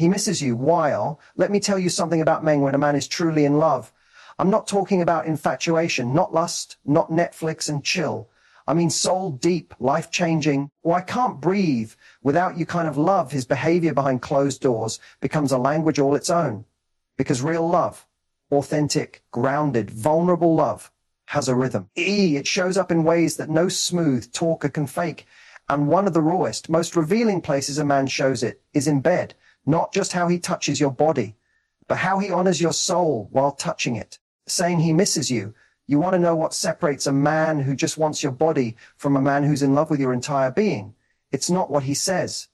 he misses you while, let me tell you something about men when a man is truly in love. I'm not talking about infatuation, not lust, not Netflix and chill. I mean soul deep, life-changing, or I can't breathe without you kind of love. His behavior behind closed doors becomes a language all its own. Because real love, authentic, grounded, vulnerable love, has a rhythm. It shows up in ways that no smooth talker can fake. And one of the rawest, most revealing places a man shows it is in bed. Not just how he touches your body, but how he honors your soul while touching it. Saying he misses you. You want to know what separates a man who just wants your body from a man who's in love with your entire being. It's not what he says.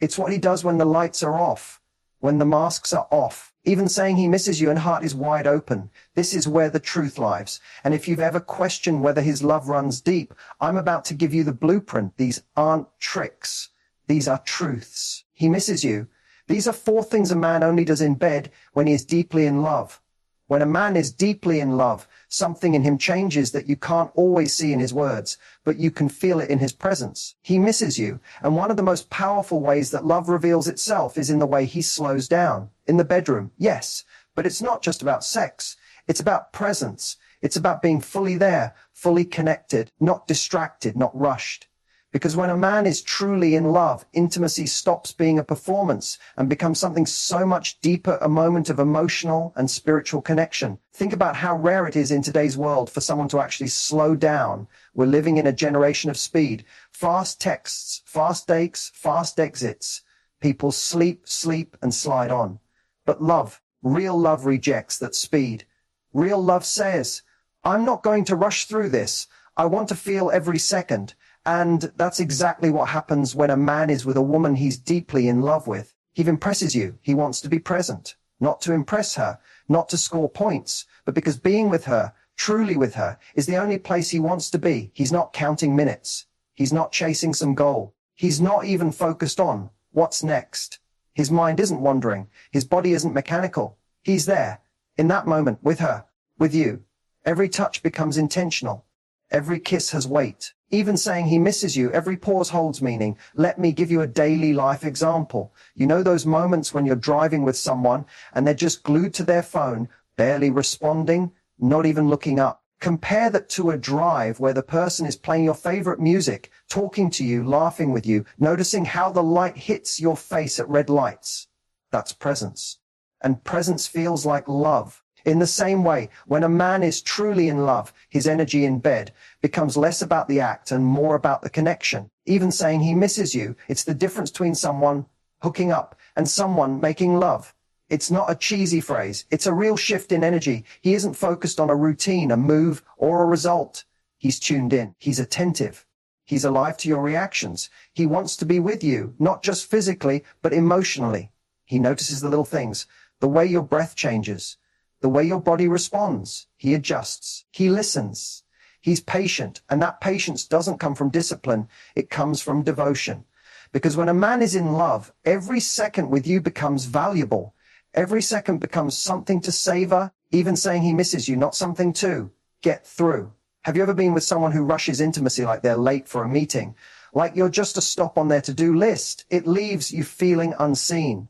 It's what he does when the lights are off, when the masks are off. Even saying he misses you and heart is wide open. This is where the truth lies. And if you've ever questioned whether his love runs deep, I'm about to give you the blueprint. These aren't tricks. These are truths. He misses you. These are 4 things a man only does in bed when he is deeply in love. When a man is deeply in love, something in him changes that you can't always see in his words, but you can feel it in his presence. He misses you, and one of the most powerful ways that love reveals itself is in the way he slows down. In the bedroom, yes, but it's not just about sex. It's about presence. It's about being fully there, fully connected, not distracted, not rushed. Because when a man is truly in love, intimacy stops being a performance and becomes something so much deeper, a moment of emotional and spiritual connection. Think about how rare it is in today's world for someone to actually slow down. We're living in a generation of speed. Fast texts, fast dates, fast exits. People sleep, and slide on. But love, real love rejects that speed. Real love says, I'm not going to rush through this. I want to feel every second. And that's exactly what happens when a man is with a woman he's deeply in love with. He impresses you. He wants to be present, not to impress her, not to score points, but because being with her, truly with her, is the only place he wants to be. He's not counting minutes. He's not chasing some goal. He's not even focused on what's next. His mind isn't wandering. His body isn't mechanical. He's there, in that moment, with her, with you. Every touch becomes intentional. Every kiss has weight. Even saying he misses you, every pause holds meaning. Let me give you a daily life example. You know those moments when you're driving with someone and they're just glued to their phone, barely responding, not even looking up. Compare that to a drive where the person is playing your favorite music, talking to you, laughing with you, noticing how the light hits your face at red lights. That's presence. And presence feels like love. In the same way, when a man is truly in love, his energy in bed becomes less about the act and more about the connection. Even saying he misses you, it's the difference between someone hooking up and someone making love. It's not a cheesy phrase. It's a real shift in energy. He isn't focused on a routine, a move, or a result. He's tuned in. He's attentive. He's alive to your reactions. He wants to be with you, not just physically, but emotionally. He notices the little things, the way your breath changes, the way your body responds. He adjusts. He listens. He's patient, and that patience doesn't come from discipline. It comes from devotion. Because when a man is in love, every second with you becomes valuable. Every second becomes something to savor. Even saying he misses you, not something to get through. Have you ever been with someone who rushes intimacy like they're late for a meeting? Like you're just a stop on their to-do list? It leaves you feeling unseen,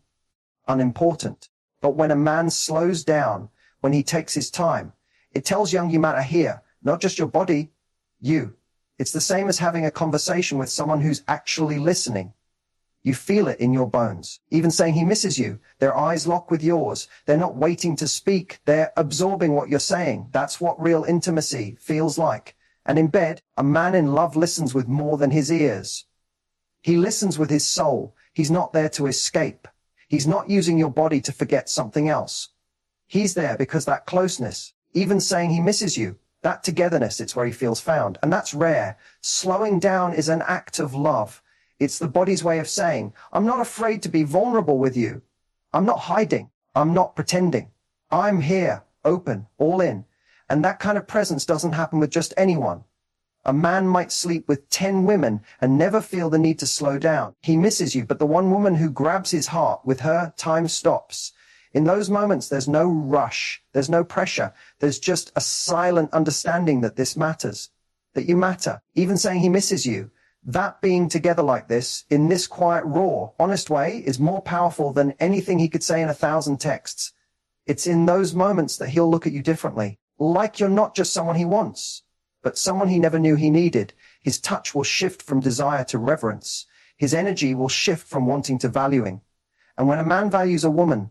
unimportant. But when a man slows down, when he takes his time, it tells you matter here, not just your body, you. It's the same as having a conversation with someone who's actually listening. You feel it in your bones. Even saying he misses you, their eyes lock with yours. They're not waiting to speak. They're absorbing what you're saying. That's what real intimacy feels like. And in bed, a man in love listens with more than his ears. He listens with his soul. He's not there to escape. He's not using your body to forget something else. He's there because that closeness, even saying he misses you, that togetherness, it's where he feels found. And that's rare. Slowing down is an act of love. It's the body's way of saying, I'm not afraid to be vulnerable with you. I'm not hiding. I'm not pretending. I'm here, open, all in. And that kind of presence doesn't happen with just anyone. A man might sleep with 10 women and never feel the need to slow down. He misses you, but the one woman who grabs his heart, with her, time stops. In those moments, there's no rush. There's no pressure. There's just a silent understanding that this matters, that you matter. Even saying he misses you, That being together like this, in this quiet, raw, honest way, is more powerful than anything he could say in 1,000 texts. It's in those moments that he'll look at you differently. Like you're not just someone he wants, but someone he never knew he needed. His touch will shift from desire to reverence. His energy will shift from wanting to valuing. And when a man values a woman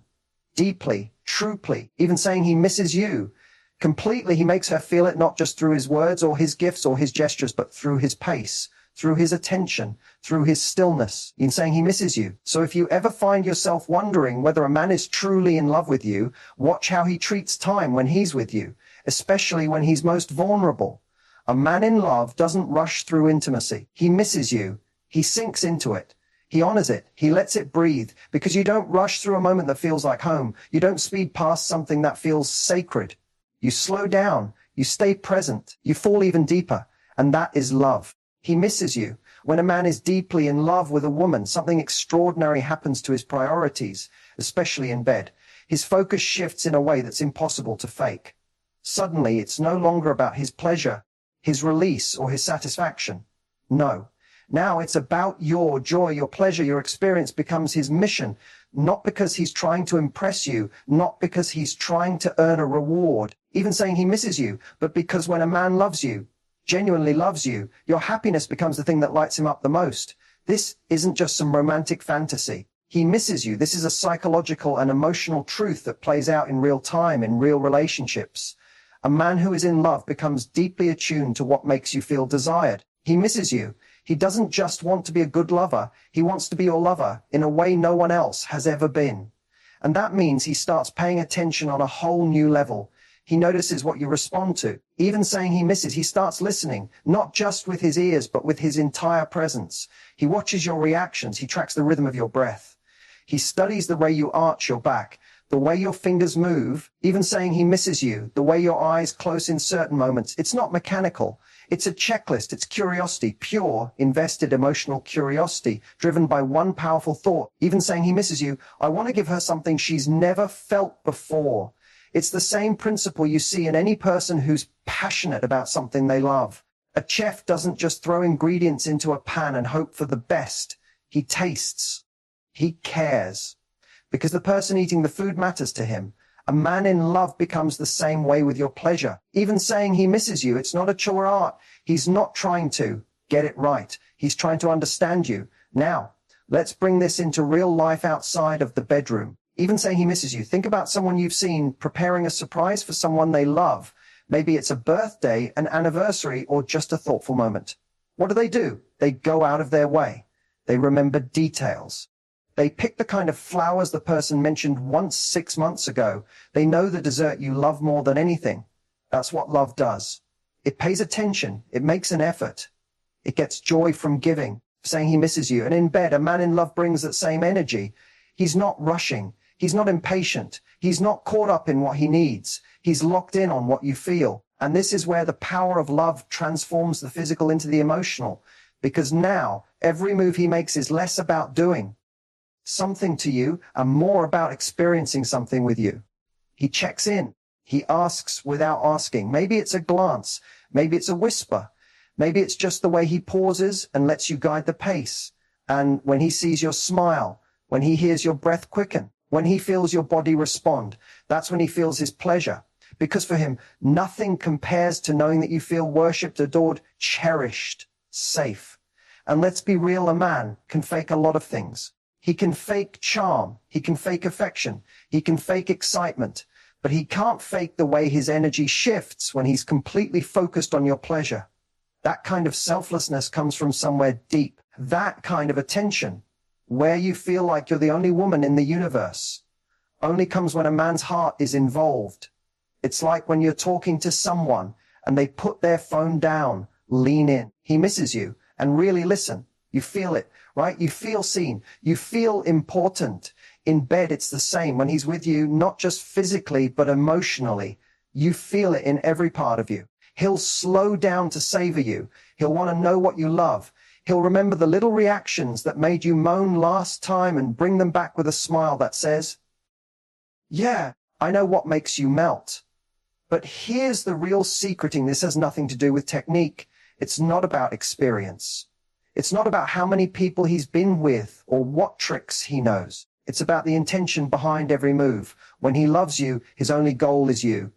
deeply, truly, even saying he misses you completely, he makes her feel it not just through his words or his gifts or his gestures, but through his pace, through his attention, through his stillness, in saying he misses you. So if you ever find yourself wondering whether a man is truly in love with you, watch how he treats time when he's with you, especially when he's most vulnerable. A man in love doesn't rush through intimacy. He misses you. He sinks into it. He honors it. He lets it breathe, because you don't rush through a moment that feels like home. You don't speed past something that feels sacred. You slow down. You stay present. You fall even deeper. And that is love. He misses you. When a man is deeply in love with a woman, something extraordinary happens to his priorities, especially in bed. His focus shifts in a way that's impossible to fake. Suddenly, it's no longer about his pleasure, his release, or his satisfaction. No. Now it's about your joy, your pleasure, your experience becomes his mission, not because he's trying to impress you, not because he's trying to earn a reward, even saying he misses you, but because when a man loves you, genuinely loves you, your happiness becomes the thing that lights him up the most. This isn't just some romantic fantasy. He misses you. This is a psychological and emotional truth that plays out in real time, in real relationships. A man who is in love becomes deeply attuned to what makes you feel desired. He misses you. He doesn't just want to be a good lover. He wants to be your lover in a way no one else has ever been. And that means he starts paying attention on a whole new level. He notices what you respond to. Even saying he misses, he starts listening, not just with his ears, but with his entire presence. He watches your reactions. He tracks the rhythm of your breath. He studies the way you arch your back, the way your fingers move, even saying he misses you, the way your eyes close in certain moments. It's not mechanical. It's a checklist. It's curiosity, pure, invested emotional curiosity, driven by one powerful thought. Even saying he misses you, I want to give her something she's never felt before. It's the same principle you see in any person who's passionate about something they love. A chef doesn't just throw ingredients into a pan and hope for the best. He tastes. He cares. Because the person eating the food matters to him. A man in love becomes the same way with your pleasure. Even saying he misses you, it's not a chore art. He's not trying to get it right. He's trying to understand you. Now, let's bring this into real life outside of the bedroom. Even saying he misses you. Think about someone you've seen preparing a surprise for someone they love. Maybe it's a birthday, an anniversary, or just a thoughtful moment. What do? They go out of their way. They remember details. They pick the kind of flowers the person mentioned once 6 months ago. They know the dessert you love more than anything. That's what love does. It pays attention. It makes an effort. It gets joy from giving, saying he misses you. And in bed, a man in love brings that same energy. He's not rushing. He's not impatient. He's not caught up in what he needs. He's locked in on what you feel. And this is where the power of love transforms the physical into the emotional. Because now, every move he makes is less about doing something to you and more about experiencing something with you. He checks in. He asks without asking. Maybe it's a glance. Maybe it's a whisper. Maybe it's just the way he pauses and lets you guide the pace. And when he sees your smile, when he hears your breath quicken, when he feels your body respond, that's when he feels his pleasure. Because for him, nothing compares to knowing that you feel worshipped, adored, cherished, safe. And let's be real, a man can fake a lot of things. He can fake charm. He can fake affection. He can fake excitement. But he can't fake the way his energy shifts when he's completely focused on your pleasure. That kind of selflessness comes from somewhere deep. That kind of attention, where you feel like you're the only woman in the universe, only comes when a man's heart is involved. It's like when you're talking to someone and they put their phone down, lean in. He misses you and really listen. You feel it, right? You feel seen. You feel important. In bed, it's the same. When he's with you, not just physically, but emotionally, you feel it in every part of you. He'll slow down to savor you. He'll want to know what you love. He'll remember the little reactions that made you moan last time and bring them back with a smile that says, yeah, I know what makes you melt. But here's the real secreting. This has nothing to do with technique. It's not about experience. It's not about how many people he's been with or what tricks he knows. It's about the intention behind every move. When he loves you, his only goal is you.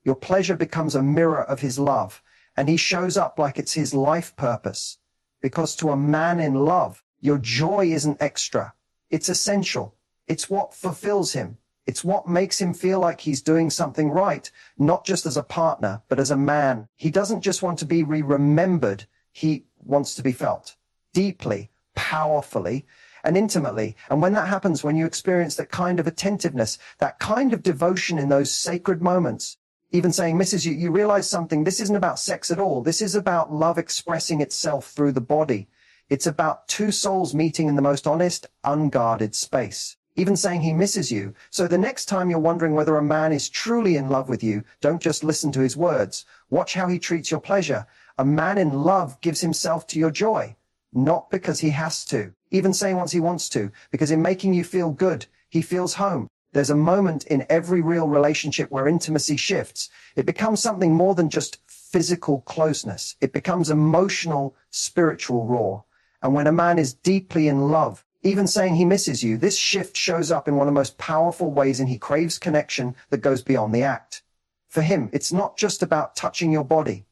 Your pleasure becomes a mirror of his love, and he shows up like it's his life purpose. Because to a man in love, your joy isn't extra. It's essential. It's what fulfills him. It's what makes him feel like he's doing something right, not just as a partner, but as a man. He doesn't just want to be remembered. He wants to be felt deeply, powerfully, and intimately. And when that happens, when you experience that kind of attentiveness, that kind of devotion in those sacred moments, even saying misses you, you realize something. This isn't about sex at all. This is about love expressing itself through the body. It's about two souls meeting in the most honest, unguarded space. Even saying he misses you. So the next time you're wondering whether a man is truly in love with you, don't just listen to his words. Watch how he treats your pleasure. A man in love gives himself to your joy, not because he has to. Even saying once he wants to, because in making you feel good, he feels home. There's a moment in every real relationship where intimacy shifts. It becomes something more than just physical closeness. It becomes emotional, spiritual raw. And when a man is deeply in love, even saying he misses you, this shift shows up in one of the most powerful ways, and he craves connection that goes beyond the act. For him, it's not just about touching your body.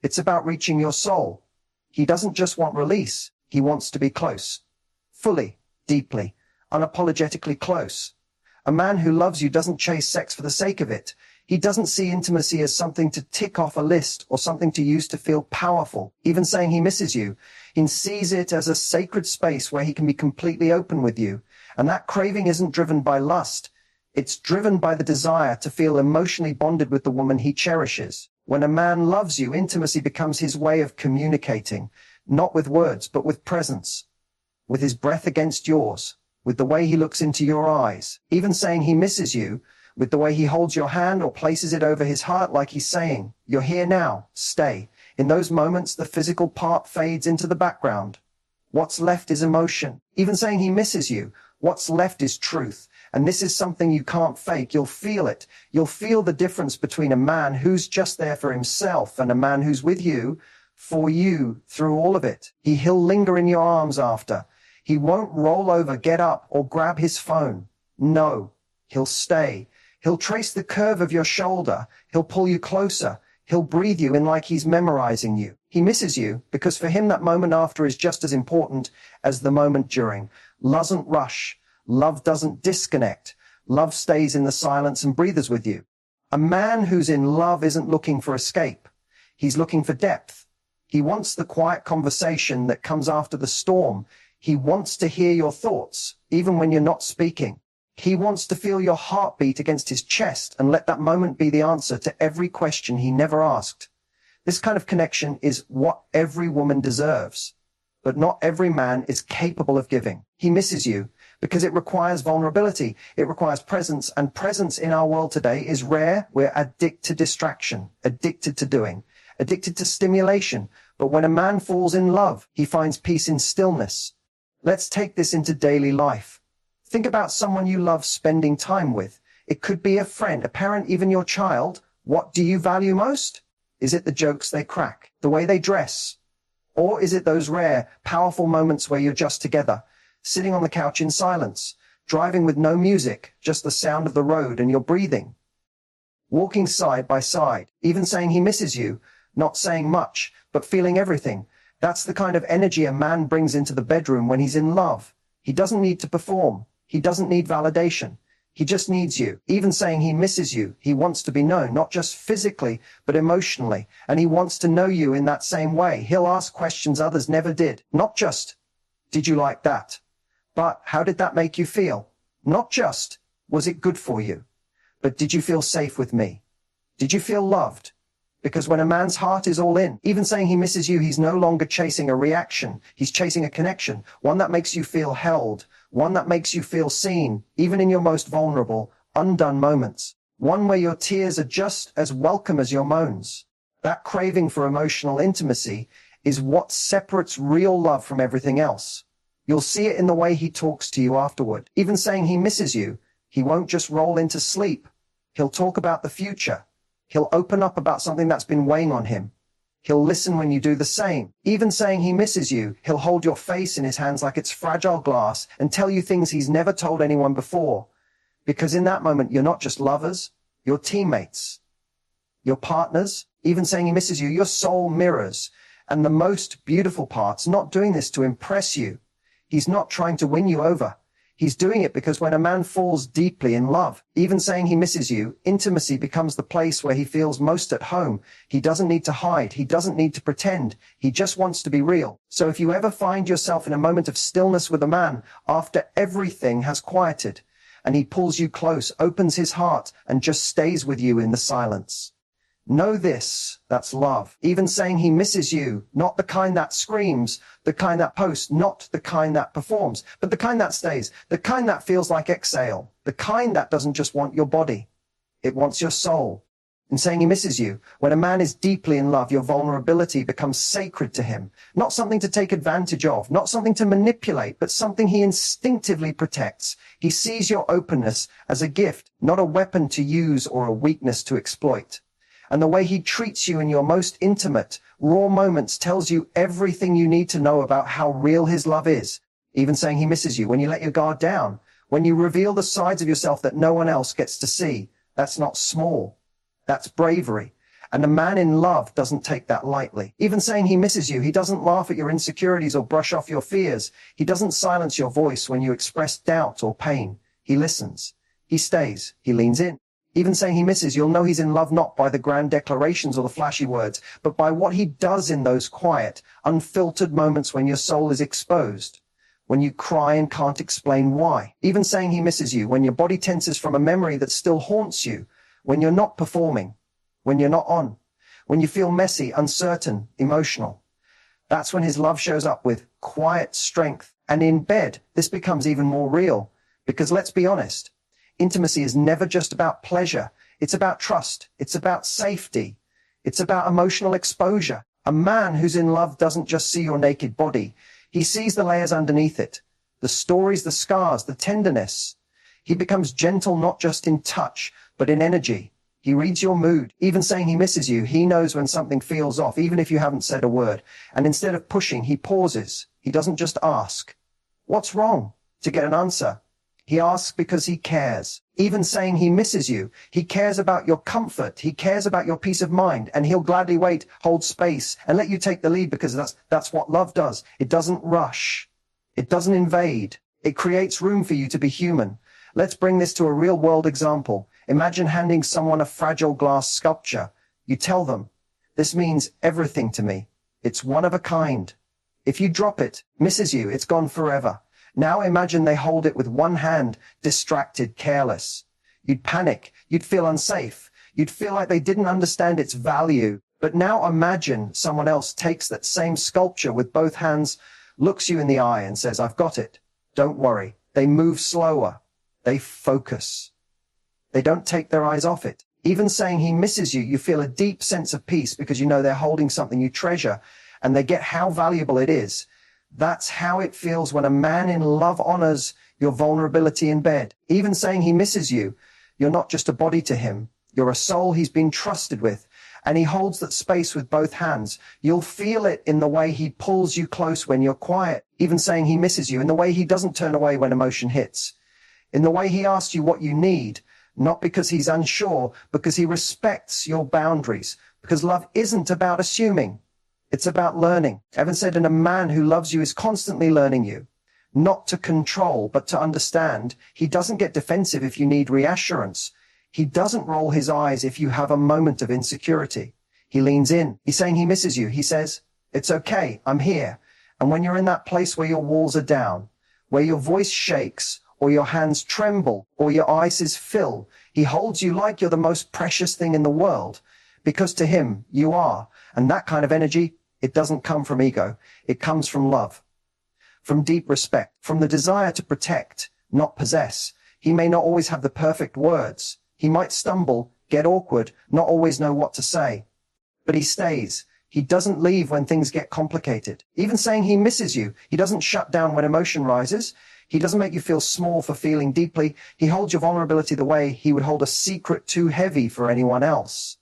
It's about reaching your soul. He doesn't just want release. He wants to be close. Fully, deeply, unapologetically close. A man who loves you doesn't chase sex for the sake of it. He doesn't see intimacy as something to tick off a list or something to use to feel powerful. Even saying he misses you, he sees it as a sacred space where he can be completely open with you. And that craving isn't driven by lust. It's driven by the desire to feel emotionally bonded with the woman he cherishes. When a man loves you, intimacy becomes his way of communicating, not with words, but with presence, with his breath against yours, with the way he looks into your eyes. Even saying he misses you, with the way he holds your hand or places it over his heart like he's saying, "You're here now, stay." In those moments, the physical part fades into the background. What's left is emotion. Even saying he misses you, what's left is truth. And this is something you can't fake. You'll feel it. You'll feel the difference between a man who's just there for himself and a man who's with you, for you, through all of it. He'll linger in your arms after. He won't roll over, get up, or grab his phone. No, he'll stay. He'll trace the curve of your shoulder. He'll pull you closer. He'll breathe you in like he's memorizing you. He misses you because for him that moment after is just as important as the moment during. Love doesn't rush. Love doesn't disconnect. Love stays in the silence and breathes with you. A man who's in love isn't looking for escape. He's looking for depth. He wants the quiet conversation that comes after the storm. He wants to hear your thoughts, even when you're not speaking. He wants to feel your heartbeat against his chest and let that moment be the answer to every question he never asked. This kind of connection is what every woman deserves, but not every man is capable of giving. He misses you because it requires vulnerability. It requires presence, and presence in our world today is rare. We're addicted to distraction, addicted to doing, addicted to stimulation. But when a man falls in love, he finds peace in stillness. Let's take this into daily life. Think about someone you love spending time with. It could be a friend, a parent, even your child. What do you value most? Is it the jokes they crack, the way they dress? Or is it those rare, powerful moments where you're just together, sitting on the couch in silence, driving with no music, just the sound of the road and your breathing? Walking side by side, even saying he misses you, not saying much, but feeling everything. That's the kind of energy a man brings into the bedroom when he's in love. He doesn't need to perform. He doesn't need validation. He just needs you. Even saying he misses you, he wants to be known, not just physically, but emotionally. And he wants to know you in that same way. He'll ask questions others never did. Not just, "Did you like that?" But, "How did that make you feel?" Not just, "Was it good for you?" But, "Did you feel safe with me? Did you feel loved?" Because when a man's heart is all in, even saying he misses you, he's no longer chasing a reaction. He's chasing a connection, one that makes you feel held, one that makes you feel seen, even in your most vulnerable, undone moments. One where your tears are just as welcome as your moans. That craving for emotional intimacy is what separates real love from everything else. You'll see it in the way he talks to you afterward. Even saying he misses you, he won't just roll into sleep. He'll talk about the future. He'll open up about something that's been weighing on him. He'll listen when you do the same. Even saying he misses you, he'll hold your face in his hands like it's fragile glass and tell you things he's never told anyone before. Because in that moment, you're not just lovers, you're teammates, you're partners. Even saying he misses you, your soul mirrors. And the most beautiful part's not doing this to impress you. He's not trying to win you over. He's doing it because when a man falls deeply in love, even saying he misses you, intimacy becomes the place where he feels most at home. He doesn't need to hide. He doesn't need to pretend. He just wants to be real. So if you ever find yourself in a moment of stillness with a man after everything has quieted, and he pulls you close, opens his heart, and just stays with you in the silence, know this, that's love. Even saying he misses you, not the kind that screams, the kind that posts, not the kind that performs, but the kind that stays, the kind that feels like exhale, the kind that doesn't just want your body, it wants your soul. In saying he misses you, when a man is deeply in love, your vulnerability becomes sacred to him, not something to take advantage of, not something to manipulate, but something he instinctively protects. He sees your openness as a gift, not a weapon to use or a weakness to exploit. And the way he treats you in your most intimate, raw moments tells you everything you need to know about how real his love is. Even saying he misses you when you let your guard down, when you reveal the sides of yourself that no one else gets to see. That's not small. That's bravery. And a man in love doesn't take that lightly. Even saying he misses you, he doesn't laugh at your insecurities or brush off your fears. He doesn't silence your voice when you express doubt or pain. He listens. He stays. He leans in. Even saying he misses, you'll know he's in love not by the grand declarations or the flashy words, but by what he does in those quiet, unfiltered moments when your soul is exposed, when you cry and can't explain why. Even saying he misses you, when your body tenses from a memory that still haunts you, when you're not performing, when you're not on, when you feel messy, uncertain, emotional. That's when his love shows up with quiet strength. And in bed, this becomes even more real, because let's be honest, intimacy is never just about pleasure. It's about trust. It's about safety. It's about emotional exposure. A man who's in love doesn't just see your naked body. He sees the layers underneath it, the stories, the scars, the tenderness. He becomes gentle not just in touch, but in energy. He reads your mood. Even saying he misses you, he knows when something feels off, even if you haven't said a word. And instead of pushing, he pauses. He doesn't just ask, "What's wrong?" to get an answer. He asks because he cares. Even saying he misses you, he cares about your comfort. He cares about your peace of mind, and he'll gladly wait, hold space, and let you take the lead, because that's what love does. It doesn't rush. It doesn't invade. It creates room for you to be human. Let's bring this to a real world example. Imagine handing someone a fragile glass sculpture. You tell them, "This means everything to me. It's one of a kind." If you drop it, misses you, it's gone forever. Now imagine they hold it with one hand, distracted, careless. You'd panic. You'd feel unsafe. You'd feel like they didn't understand its value. But now imagine someone else takes that same sculpture with both hands, looks you in the eye and says, "I've got it. Don't worry." They move slower. They focus. They don't take their eyes off it. Even saying he misses you, you feel a deep sense of peace because you know they're holding something you treasure, and they get how valuable it is. That's how it feels when a man in love honors your vulnerability in bed. Even saying he misses you, you're not just a body to him. You're a soul he's been trusted with, and he holds that space with both hands. You'll feel it in the way he pulls you close when you're quiet. Even saying he misses you, in the way he doesn't turn away when emotion hits. In the way he asks you what you need, not because he's unsure, because he respects your boundaries. Because love isn't about assuming. It's about learning. Evan said, and a man who loves you is constantly learning you. Not to control, but to understand. He doesn't get defensive if you need reassurance. He doesn't roll his eyes if you have a moment of insecurity. He leans in. He's saying he misses you. He says, "It's okay, I'm here." And when you're in that place where your walls are down, where your voice shakes, or your hands tremble, or your eyes fill, he holds you like you're the most precious thing in the world. Because to him, you are. And that kind of energy, it doesn't come from ego. It comes from love, from deep respect, from the desire to protect, not possess. He may not always have the perfect words. He might stumble, get awkward, not always know what to say. But he stays. He doesn't leave when things get complicated. Even saying he misses you, he doesn't shut down when emotion rises. He doesn't make you feel small for feeling deeply. He holds your vulnerability the way he would hold a secret too heavy for anyone else.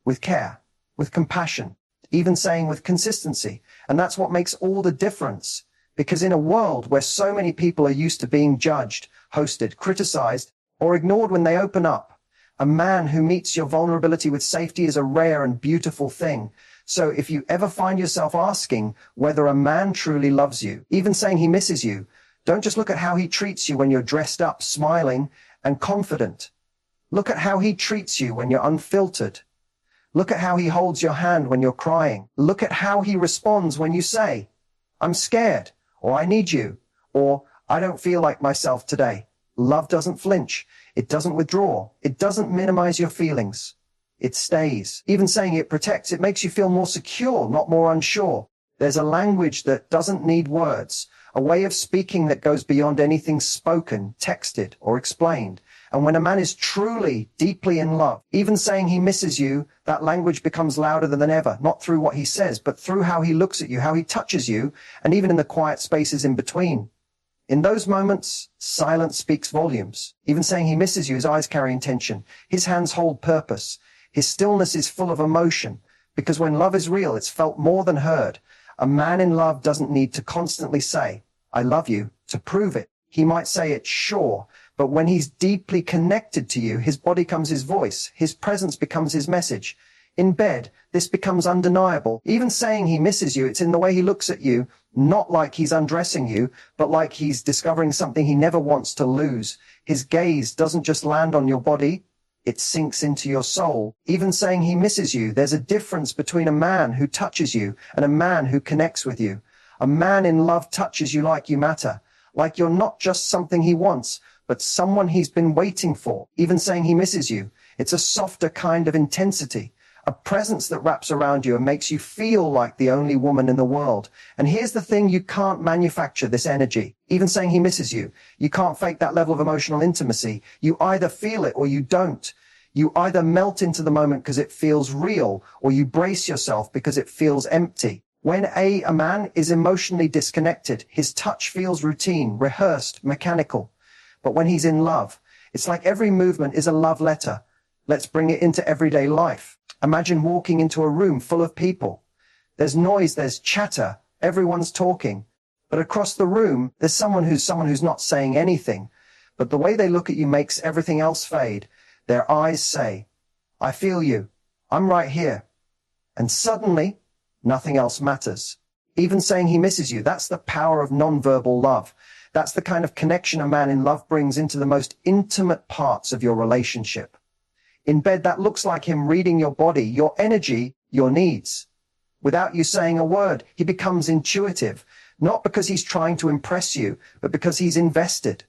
With care, with compassion. even saying with consistency. And that's what makes all the difference. Because in a world where so many people are used to being judged, hosted, criticized, or ignored when they open up, a man who meets your vulnerability with safety is a rare and beautiful thing. So if you ever find yourself asking whether a man truly loves you, even saying he misses you, don't just look at how he treats you when you're dressed up, smiling, and confident. Look at how he treats you when you're unfiltered. Look at how he holds your hand when you're crying. Look at how he responds when you say, "I'm scared," or "I need you," or "I don't feel like myself today." Love doesn't flinch. It doesn't withdraw. It doesn't minimize your feelings. It stays. Even saying it protects, it makes you feel more secure, not more unsure. There's a language that doesn't need words, a way of speaking that goes beyond anything spoken, texted, or explained. And when a man is truly, deeply in love, even saying he misses you, that language becomes louder than ever, not through what he says, but through how he looks at you, how he touches you, and even in the quiet spaces in between. In those moments, silence speaks volumes. Even saying he misses you, his eyes carry intention. His hands hold purpose. His stillness is full of emotion. Because when love is real, it's felt more than heard. A man in love doesn't need to constantly say, "I love you," to prove it. He might say it, sure, but when he's deeply connected to you, his body becomes his voice. His presence becomes his message. In bed, this becomes undeniable. Even saying he misses you, it's in the way he looks at you, not like he's undressing you, but like he's discovering something he never wants to lose. His gaze doesn't just land on your body, it sinks into your soul. Even saying he misses you, there's a difference between a man who touches you and a man who connects with you. A man in love touches you like you matter, like you're not just something he wants, but someone he's been waiting for. Even saying he misses you, it's a softer kind of intensity, a presence that wraps around you and makes you feel like the only woman in the world. And here's the thing, you can't manufacture this energy. Even saying he misses you, you can't fake that level of emotional intimacy. You either feel it or you don't. You either melt into the moment because it feels real, or you brace yourself because it feels empty. When a man is emotionally disconnected, his touch feels routine, rehearsed, mechanical. But when he's in love, it's like every movement is a love letter. Let's bring it into everyday life. Imagine walking into a room full of people. There's noise, there's chatter, everyone's talking. But across the room, there's someone who's not saying anything. But the way they look at you makes everything else fade. Their eyes say, "I feel you. I'm right here." And suddenly, nothing else matters. Even saying he misses you, that's the power of nonverbal love. That's the kind of connection a man in love brings into the most intimate parts of your relationship. In bed, that looks like him reading your body, your energy, your needs. Without you saying a word, he becomes intuitive, not because he's trying to impress you, but because he's invested.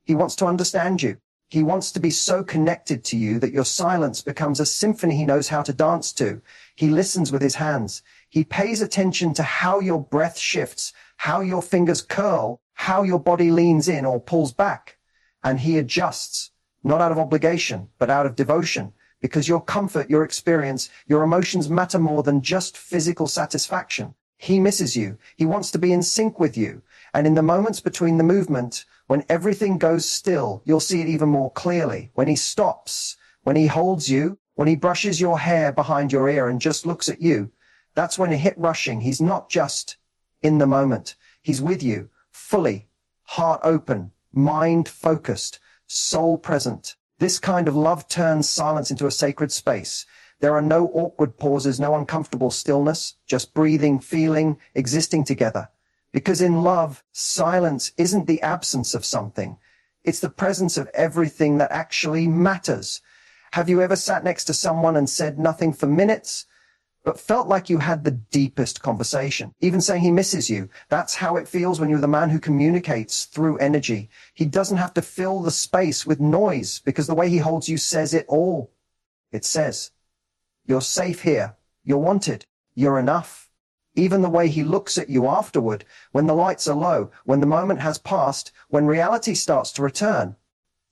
He wants to understand you. He wants to be so connected to you that your silence becomes a symphony he knows how to dance to. He listens with his hands. He pays attention to how your breath shifts, how your fingers curl, how your body leans in or pulls back. And he adjusts, not out of obligation, but out of devotion, because your comfort, your experience, your emotions matter more than just physical satisfaction. He misses you. He wants to be in sync with you. And in the moments between the movement, when everything goes still, you'll see it even more clearly. When he stops, when he holds you, when he brushes your hair behind your ear and just looks at you, that's when it hit rushing. He's not just in the moment. He's with you, fully, heart open, mind focused, soul present. This kind of love turns silence into a sacred space. There are no awkward pauses, no uncomfortable stillness, just breathing, feeling, existing together. Because in love, silence isn't the absence of something. It's the presence of everything that actually matters. Have you ever sat next to someone and said nothing for minutes, but felt like you had the deepest conversation? Even saying he misses you, that's how it feels when you're the man who communicates through energy. He doesn't have to fill the space with noise, because the way he holds you says it all. It says, "You're safe here. You're wanted. You're enough." Even the way he looks at you afterward, when the lights are low, when the moment has passed, when reality starts to return,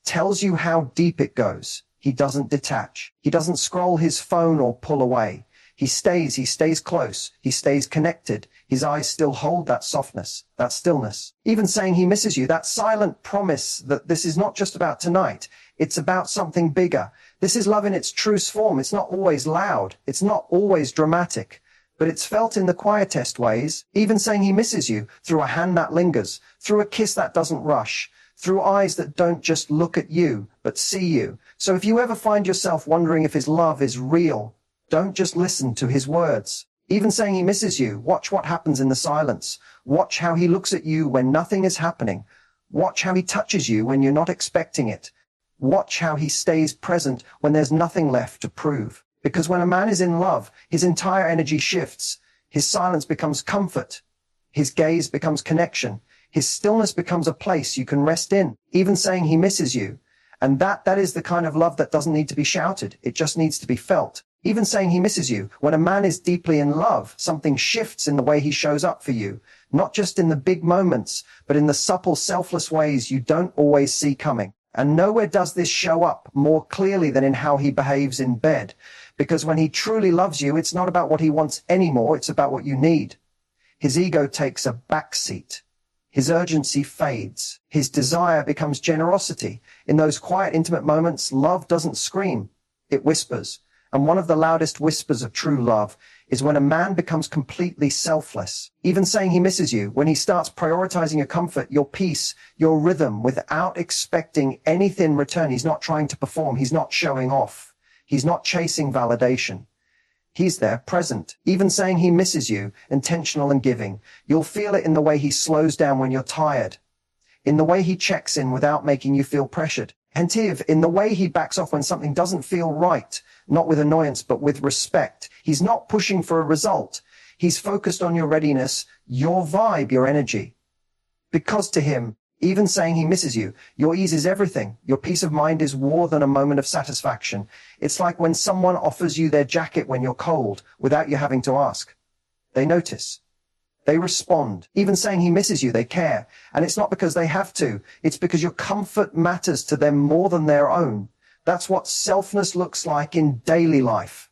tells you how deep it goes. He doesn't detach. He doesn't scroll his phone or pull away. He stays close. He stays connected. His eyes still hold that softness, that stillness. Even saying he misses you, that silent promise that this is not just about tonight. It's about something bigger. This is love in its truest form. It's not always loud. It's not always dramatic. but it's felt in the quietest ways, even saying he misses you, through a hand that lingers, through a kiss that doesn't rush, through eyes that don't just look at you, but see you. So if you ever find yourself wondering if his love is real, don't just listen to his words. Even saying he misses you, watch what happens in the silence. Watch how he looks at you when nothing is happening. Watch how he touches you when you're not expecting it. Watch how he stays present when there's nothing left to prove. Because when a man is in love, his entire energy shifts. His silence becomes comfort. His gaze becomes connection. His stillness becomes a place you can rest in, even saying he misses you. And that is the kind of love that doesn't need to be shouted. It just needs to be felt. Even saying he misses you. When a man is deeply in love, something shifts in the way he shows up for you. Not just in the big moments, but in the subtle, selfless ways you don't always see coming. And nowhere does this show up more clearly than in how he behaves in bed. Because when he truly loves you, it's not about what he wants anymore, it's about what you need. His ego takes a backseat. His urgency fades. His desire becomes generosity. In those quiet, intimate moments, love doesn't scream, it whispers. And one of the loudest whispers of true love is when a man becomes completely selfless. Even saying he misses you, when he starts prioritizing your comfort, your peace, your rhythm, without expecting anything in return. He's not trying to perform. He's not showing off. He's not chasing validation. He's there, present. Even saying he misses you, intentional and giving. You'll feel it in the way he slows down when you're tired. In the way he checks in without making you feel pressured. And in the way he backs off when something doesn't feel right. Not with annoyance, but with respect. He's not pushing for a result. He's focused on your readiness, your vibe, your energy. Because to him, even saying he misses you, your ease is everything. Your peace of mind is more than a moment of satisfaction. It's like when someone offers you their jacket when you're cold, without you having to ask. They notice. They respond. Even saying he misses you, they care. And it's not because they have to. It's because your comfort matters to them more than their own. That's what selfness looks like in daily life.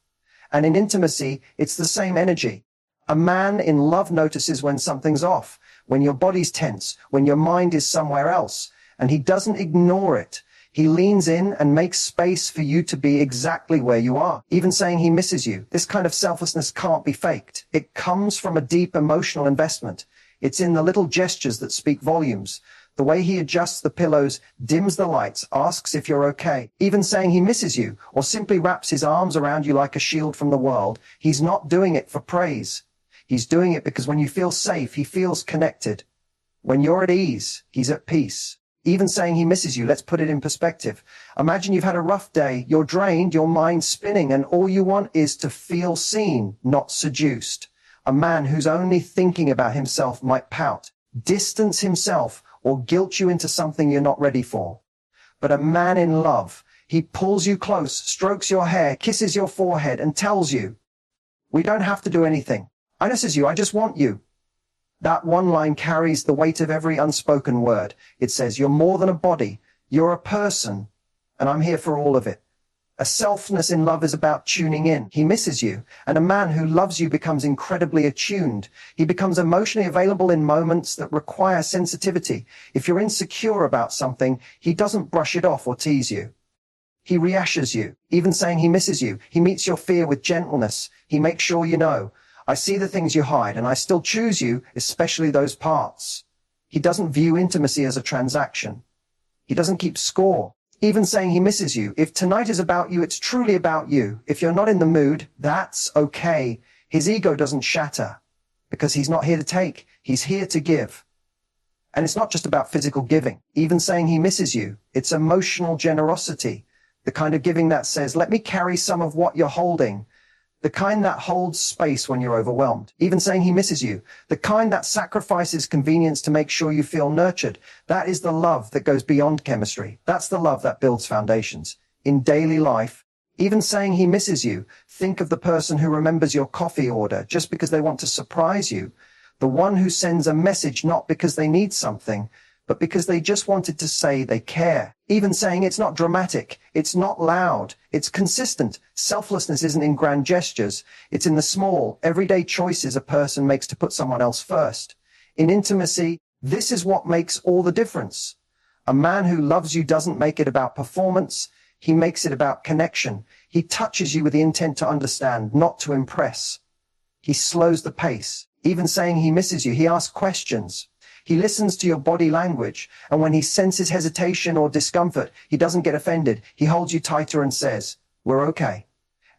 And in intimacy, it's the same energy. A man in love notices when something's off, when your body's tense, when your mind is somewhere else, and he doesn't ignore it. He leans in and makes space for you to be exactly where you are. Even saying he misses you. This kind of selflessness can't be faked. It comes from a deep emotional investment. It's in the little gestures that speak volumes. The way he adjusts the pillows, dims the lights, asks if you're okay. Even saying he misses you, or simply wraps his arms around you like a shield from the world. He's not doing it for praise. He's doing it because when you feel safe, he feels connected. When you're at ease, he's at peace. Even saying he misses you, let's put it in perspective. Imagine you've had a rough day, you're drained, your mind's spinning, and all you want is to feel seen, not seduced. A man who's only thinking about himself might pout, distance himself, or guilt you into something you're not ready for. But a man in love, he pulls you close, strokes your hair, kisses your forehead, and tells you, we don't have to do anything. I misses you, I just want you. That one line carries the weight of every unspoken word. It says, you're more than a body, you're a person, and I'm here for all of it. A selfness in love is about tuning in. He misses you, and a man who loves you becomes incredibly attuned. He becomes emotionally available in moments that require sensitivity. If you're insecure about something, he doesn't brush it off or tease you. He reassures you, even saying he misses you. He meets your fear with gentleness. He makes sure you know. I see the things you hide, and I still choose you, especially those parts. He doesn't view intimacy as a transaction. He doesn't keep score. Even saying he misses you. If tonight is about you, it's truly about you. If you're not in the mood, that's okay. His ego doesn't shatter, because he's not here to take. He's here to give. And it's not just about physical giving. Even saying he misses you, it's emotional generosity. The kind of giving that says, let me carry some of what you're holding. The kind that holds space when you're overwhelmed. Even saying he misses you. The kind that sacrifices convenience to make sure you feel nurtured. That is the love that goes beyond chemistry. That's the love that builds foundations. In daily life, even saying he misses you, think of the person who remembers your coffee order just because they want to surprise you. The one who sends a message not because they need something, but because they just wanted to say they care. Even saying it's not dramatic, it's not loud, it's consistent. Selflessness isn't in grand gestures, it's in the small, everyday choices a person makes to put someone else first. In intimacy, this is what makes all the difference. A man who loves you doesn't make it about performance, he makes it about connection. He touches you with the intent to understand, not to impress. He slows the pace. Even saying he misses you, he asks questions. He listens to your body language, and when he senses hesitation or discomfort, he doesn't get offended. He holds you tighter and says, "We're okay."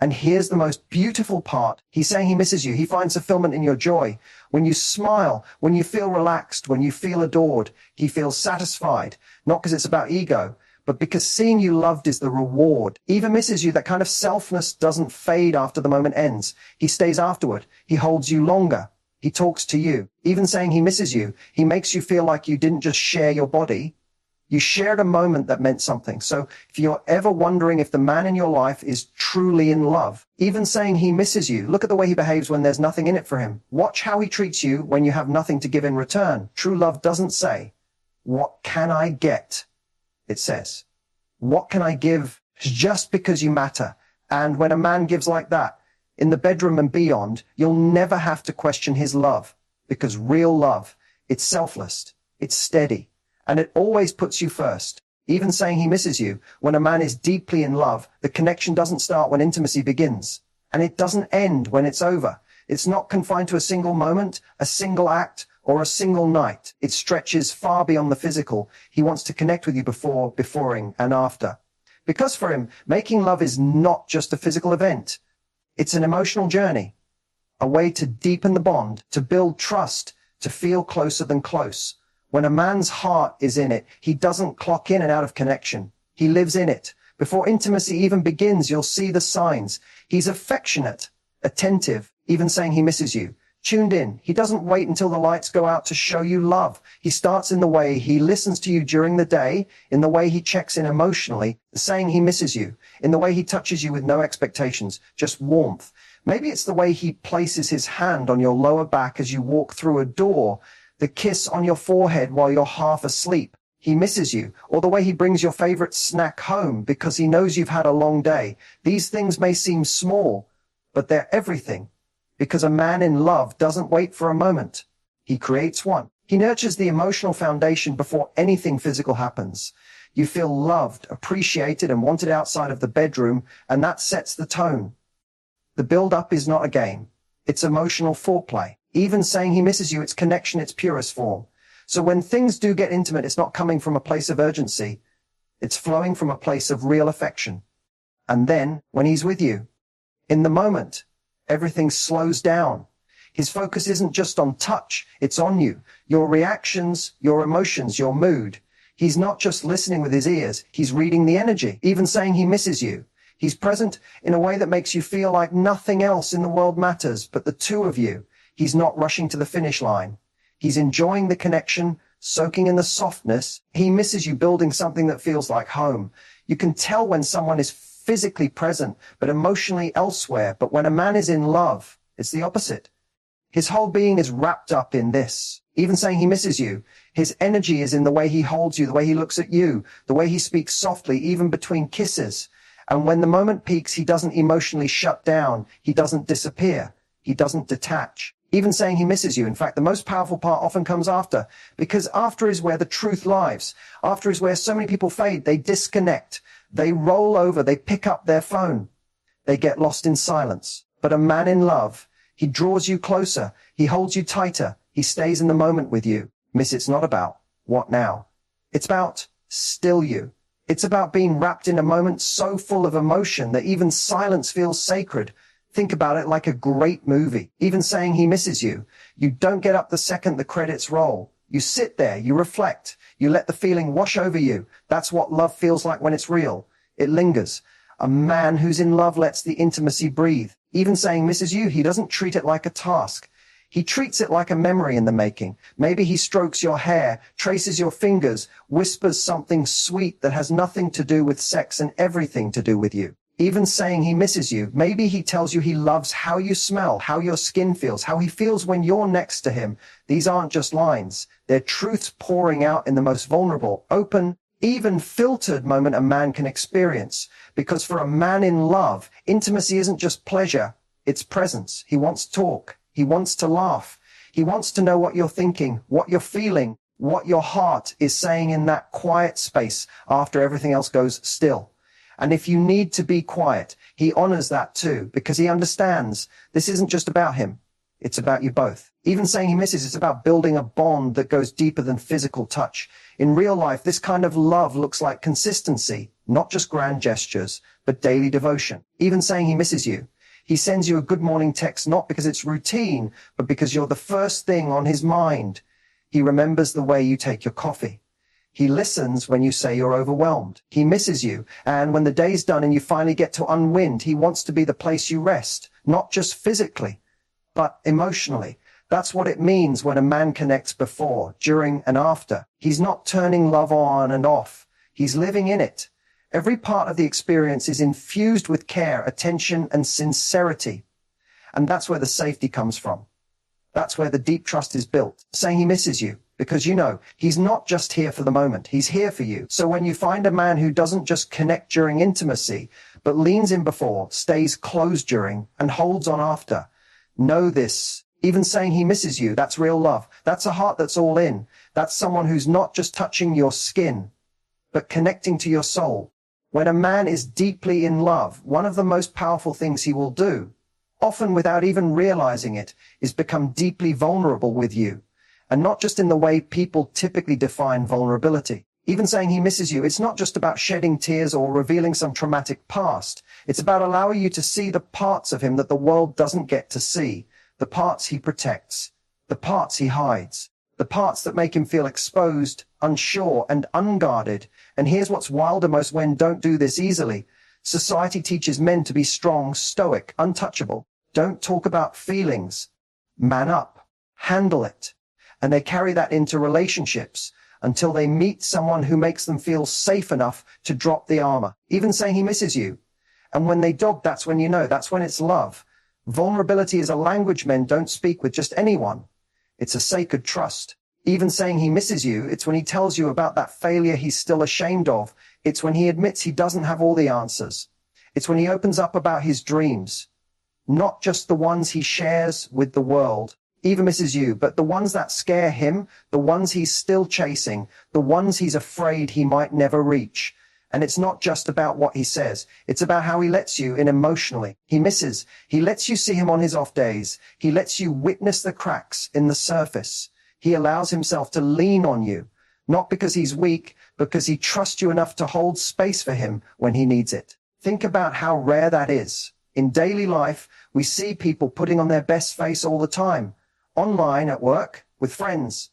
And here's the most beautiful part. He's saying he misses you. He finds fulfillment in your joy. When you smile, when you feel relaxed, when you feel adored, he feels satisfied, not because it's about ego, but because seeing you loved is the reward. Even misses you. That kind of selfness doesn't fade after the moment ends. He stays afterward. He holds you longer. He talks to you. Even saying he misses you, he makes you feel like you didn't just share your body. You shared a moment that meant something. So if you're ever wondering if the man in your life is truly in love, even saying he misses you, look at the way he behaves when there's nothing in it for him. Watch how he treats you when you have nothing to give in return. True love doesn't say, "What can I get?" It says, "What can I give just because you matter?" And when a man gives like that, in the bedroom and beyond, you'll never have to question his love, because real love, it's selfless, it's steady, and it always puts you first. Even saying he misses you, when a man is deeply in love, the connection doesn't start when intimacy begins, and it doesn't end when it's over. It's not confined to a single moment, a single act, or a single night. It stretches far beyond the physical. He wants to connect with you before, beforing, and after. Because for him, making love is not just a physical event. It's an emotional journey, a way to deepen the bond, to build trust, to feel closer than close. When a man's heart is in it, he doesn't clock in and out of connection. He lives in it. Before intimacy even begins, you'll see the signs. He's affectionate, attentive, even saying he misses you. Tuned in. He doesn't wait until the lights go out to show you love. He starts in the way he listens to you during the day, in the way he checks in emotionally, saying he misses you, in the way he touches you with no expectations, just warmth. Maybe it's the way he places his hand on your lower back as you walk through a door, the kiss on your forehead while you're half asleep. He misses you, or the way he brings your favorite snack home because he knows you've had a long day. These things may seem small, but they're everything. Because a man in love doesn't wait for a moment. He creates one. He nurtures the emotional foundation before anything physical happens. You feel loved, appreciated, and wanted outside of the bedroom, and that sets the tone. The build-up is not a game. It's emotional foreplay. Even saying he misses you, it's connection, its purest form. So when things do get intimate, it's not coming from a place of urgency. It's flowing from a place of real affection. And then, when he's with you, in the moment, everything slows down. His focus isn't just on touch, it's on you, your reactions, your emotions, your mood. He's not just listening with his ears, he's reading the energy, even saying he misses you. He's present in a way that makes you feel like nothing else in the world matters but the two of you. He's not rushing to the finish line. He's enjoying the connection, soaking in the softness. He misses you building something that feels like home. You can tell when someone is physically present, but emotionally elsewhere. But when a man is in love, it's the opposite. His whole being is wrapped up in this. Even saying he misses you, his energy is in the way he holds you, the way he looks at you, the way he speaks softly, even between kisses. And when the moment peaks, he doesn't emotionally shut down. He doesn't disappear. He doesn't detach. Even saying he misses you. In fact, the most powerful part often comes after, because after is where the truth lies. After is where so many people fade. They disconnect. They roll over. They pick up their phone. They get lost in silence. But a man in love, he draws you closer. He holds you tighter. He stays in the moment with you. Miss, it's not about what now. It's about still you. It's about being wrapped in a moment so full of emotion that even silence feels sacred. Think about it like a great movie. Even saying he misses you, you don't get up the second the credits roll. You sit there, you reflect, you let the feeling wash over you. That's what love feels like when it's real. It lingers. A man who's in love lets the intimacy breathe. Even saying misses you, he doesn't treat it like a task. He treats it like a memory in the making. Maybe he strokes your hair, traces your fingers, whispers something sweet that has nothing to do with sex and everything to do with you. Even saying he misses you, maybe he tells you he loves how you smell, how your skin feels, how he feels when you're next to him. These aren't just lines. They're truths pouring out in the most vulnerable, open, even filtered moment a man can experience. Because for a man in love, intimacy isn't just pleasure, it's presence. He wants to talk. He wants to laugh. He wants to know what you're thinking, what you're feeling, what your heart is saying in that quiet space after everything else goes still. And if you need to be quiet, he honors that too, because he understands this isn't just about him. It's about you both. Even saying he misses, it's about building a bond that goes deeper than physical touch. In real life, this kind of love looks like consistency, not just grand gestures, but daily devotion. Even saying he misses you. He sends you a good morning text, not because it's routine, but because you're the first thing on his mind. He remembers the way you take your coffee. He listens when you say you're overwhelmed. He misses you, and when the day's done and you finally get to unwind, he wants to be the place you rest, not just physically, but emotionally. That's what it means when a man connects before, during, and after. He's not turning love on and off. He's living in it. Every part of the experience is infused with care, attention, and sincerity. And that's where the safety comes from. That's where the deep trust is built. Saying he misses you, because you know, he's not just here for the moment, he's here for you. So when you find a man who doesn't just connect during intimacy, but leans in before, stays close during, and holds on after, know this. Even saying he misses you, that's real love. That's a heart that's all in. That's someone who's not just touching your skin, but connecting to your soul. When a man is deeply in love, one of the most powerful things he will do, often without even realizing it, is become deeply vulnerable with you. And not just in the way people typically define vulnerability. Even saying he misses you, it's not just about shedding tears or revealing some traumatic past. It's about allowing you to see the parts of him that the world doesn't get to see. The parts he protects, the parts he hides, the parts that make him feel exposed, unsure, and unguarded. And here's what's wilder: most men don't do this easily. Society teaches men to be strong, stoic, untouchable. Don't talk about feelings. Man up. Handle it. And they carry that into relationships until they meet someone who makes them feel safe enough to drop the armor. Even saying he misses you. And when they dog, that's when you know, that's when it's love. Vulnerability is a language men don't speak with just anyone. It's a sacred trust. Even saying he misses you, it's when he tells you about that failure he's still ashamed of. It's when he admits he doesn't have all the answers. It's when he opens up about his dreams. Not just the ones he shares with the world. Even misses you, but the ones that scare him, the ones he's still chasing, the ones he's afraid he might never reach. And it's not just about what he says. It's about how he lets you in emotionally. He misses. He lets you see him on his off days. He lets you witness the cracks in the surface. He allows himself to lean on you, not because he's weak, because he trusts you enough to hold space for him when he needs it. Think about how rare that is. In daily life, we see people putting on their best face all the time. Online, at work, with friends.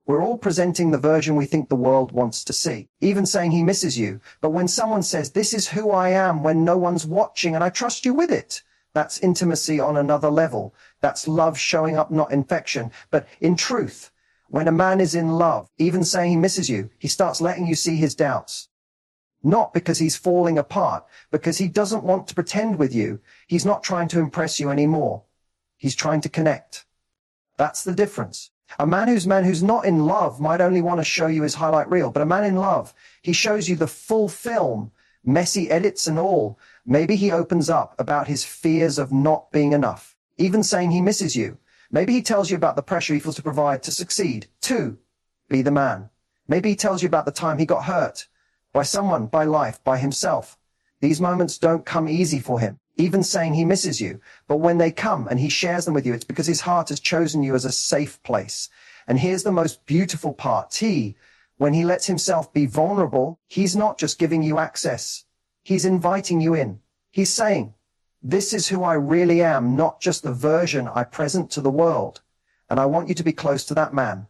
We're all presenting the version we think the world wants to see. Even saying he misses you. But when someone says, this is who I am when no one's watching and I trust you with it, that's intimacy on another level. That's love showing up, not infection. But in truth, when a man is in love, even saying he misses you, he starts letting you see his doubts. Not because he's falling apart, because he doesn't want to pretend with you. He's not trying to impress you anymore. He's trying to connect. That's the difference. A man who's not in love might only want to show you his highlight reel, but a man in love, he shows you the full film, messy edits and all. Maybe he opens up about his fears of not being enough, even saying he misses you. Maybe he tells you about the pressure he feels to provide, to succeed, to be the man. Maybe he tells you about the time he got hurt by someone, by life, by himself. These moments don't come easy for him. Even saying he misses you. But when they come and he shares them with you, it's because his heart has chosen you as a safe place. And here's the most beautiful part. When he lets himself be vulnerable, he's not just giving you access. He's inviting you in. He's saying, this is who I really am, not just the version I present to the world. And I want you to be close to that man.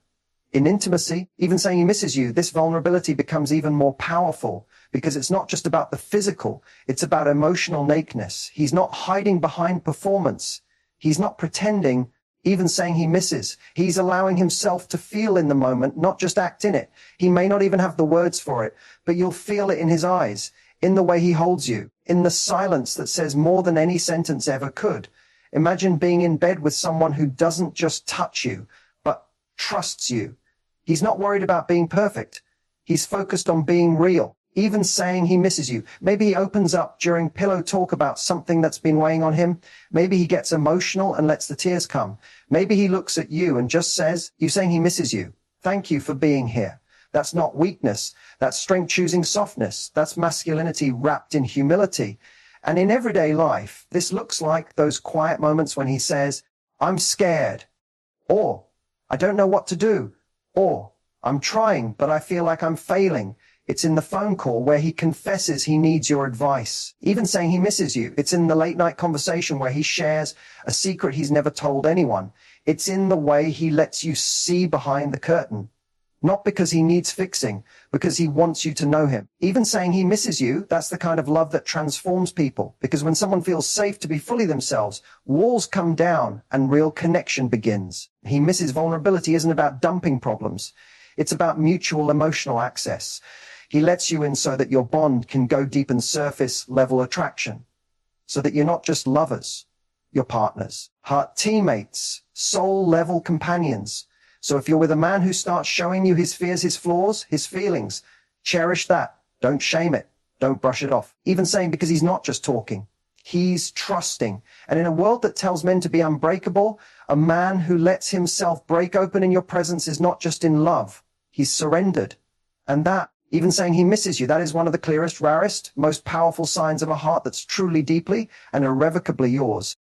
In intimacy, even saying he misses you, this vulnerability becomes even more powerful because it's not just about the physical, it's about emotional nakedness. He's not hiding behind performance. He's not pretending, even saying he misses. He's allowing himself to feel in the moment, not just act in it. He may not even have the words for it, but you'll feel it in his eyes, in the way he holds you, in the silence that says more than any sentence ever could. Imagine being in bed with someone who doesn't just touch you, but trusts you. He's not worried about being perfect. He's focused on being real, even saying he misses you. Maybe he opens up during pillow talk about something that's been weighing on him. Maybe he gets emotional and lets the tears come. Maybe he looks at you and just says, you saying he misses you. Thank you for being here. That's not weakness. That's strength choosing softness. That's masculinity wrapped in humility. And in everyday life, this looks like those quiet moments when he says, I'm scared. Or, I don't know what to do. Or, I'm trying, but I feel like I'm failing. It's in the phone call where he confesses he needs your advice. Even saying he misses you. It's in the late night conversation where he shares a secret he's never told anyone. It's in the way he lets you see behind the curtain. Not because he needs fixing, because he wants you to know him. Even saying he misses you, that's the kind of love that transforms people. Because when someone feels safe to be fully themselves, walls come down and real connection begins. He misses vulnerability isn't about dumping problems. It's about mutual emotional access. He lets you in so that your bond can go deep and surface level attraction. So that you're not just lovers, you're partners, heart teammates, soul level companions. So if you're with a man who starts showing you his fears, his flaws, his feelings, cherish that. Don't shame it. Don't brush it off. Even saying because he's not just talking, he's trusting. And in a world that tells men to be unbreakable, a man who lets himself break open in your presence is not just in love. He's surrendered. And that, even saying he misses you, that is one of the clearest, rarest, most powerful signs of a heart that's truly deeply and irrevocably yours.